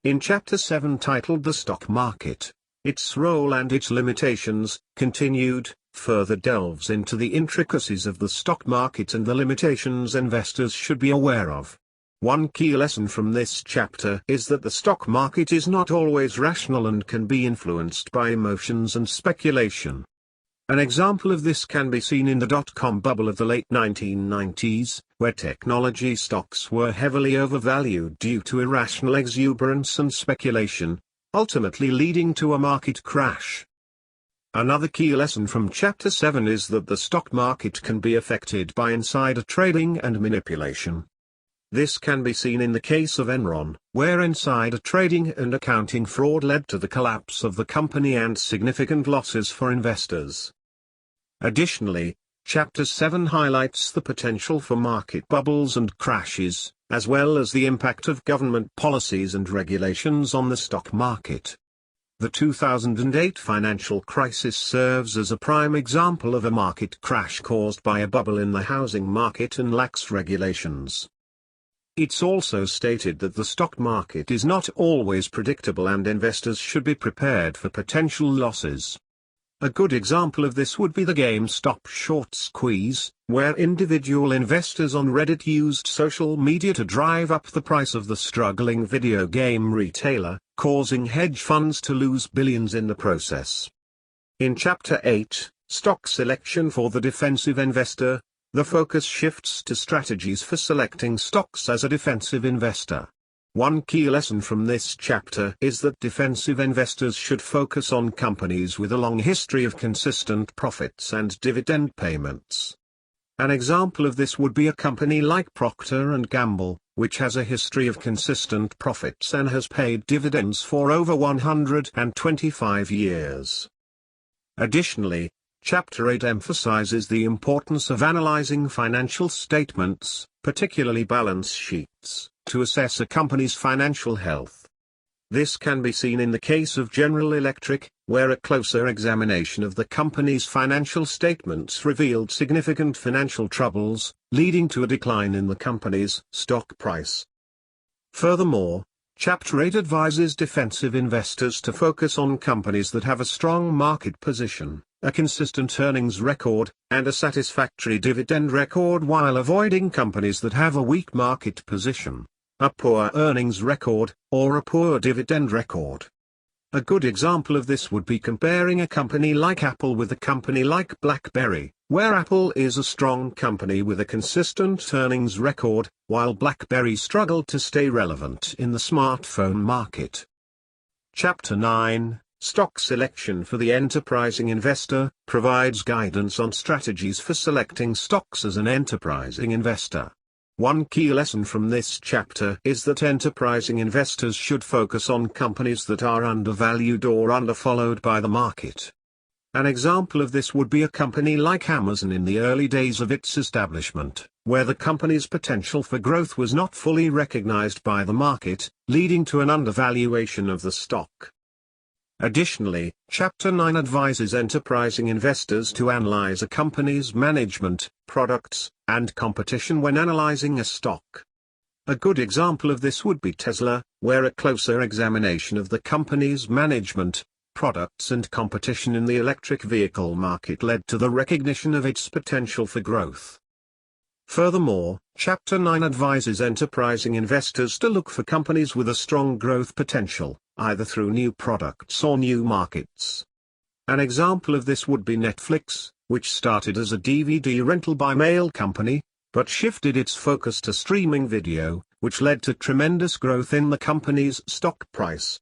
In Chapter 7 titled The Stock Market, Its Role and Its Limitations, continued, further delves into the intricacies of the stock market and the limitations investors should be aware of. One key lesson from this chapter is that the stock market is not always rational and can be influenced by emotions and speculation. An example of this can be seen in the dot-com bubble of the late 1990s, where technology stocks were heavily overvalued due to irrational exuberance and speculation, ultimately leading to a market crash. Another key lesson from Chapter 7 is that the stock market can be affected by insider trading and manipulation. This can be seen in the case of Enron, where insider trading and accounting fraud led to the collapse of the company and significant losses for investors. Additionally, Chapter 7 highlights the potential for market bubbles and crashes, as well as the impact of government policies and regulations on the stock market. The 2008 financial crisis serves as a prime example of a market crash caused by a bubble in the housing market and lax regulations. It's also stated that the stock market is not always predictable and investors should be prepared for potential losses. A good example of this would be the GameStop short squeeze, where individual investors on Reddit used social media to drive up the price of the struggling video game retailer, causing hedge funds to lose billions in the process. In Chapter 8, Stock Selection for the Defensive Investor, the focus shifts to strategies for selecting stocks as a defensive investor. One key lesson from this chapter is that defensive investors should focus on companies with a long history of consistent profits and dividend payments. An example of this would be a company like Procter & Gamble, which has a history of consistent profits and has paid dividends for over 125 years. Additionally, Chapter 8 emphasizes the importance of analyzing financial statements, particularly balance sheets, to assess a company's financial health. This can be seen in the case of General Electric, where a closer examination of the company's financial statements revealed significant financial troubles, leading to a decline in the company's stock price. Furthermore, Chapter 8 advises defensive investors to focus on companies that have a strong market position, a consistent earnings record, and a satisfactory dividend record, while avoiding companies that have a weak market position, a poor earnings record, or a poor dividend record. A good example of this would be comparing a company like Apple with a company like BlackBerry, where Apple is a strong company with a consistent earnings record, while BlackBerry struggled to stay relevant in the smartphone market. Chapter 9, Stock Selection for the Enterprising Investor, provides guidance on strategies for selecting stocks as an enterprising investor. One key lesson from this chapter is that enterprising investors should focus on companies that are undervalued or underfollowed by the market. An example of this would be a company like Amazon in the early days of its establishment, where the company's potential for growth was not fully recognized by the market, leading to an undervaluation of the stock. Additionally, Chapter 9 advises enterprising investors to analyze a company's management, products, and competition when analyzing a stock. A good example of this would be Tesla, where a closer examination of the company's management, products and competition in the electric vehicle market led to the recognition of its potential for growth. Furthermore, Chapter 9 advises enterprising investors to look for companies with a strong growth potential, either through new products or new markets. An example of this would be Netflix, which started as a DVD rental by mail company, but shifted its focus to streaming video, which led to tremendous growth in the company's stock price.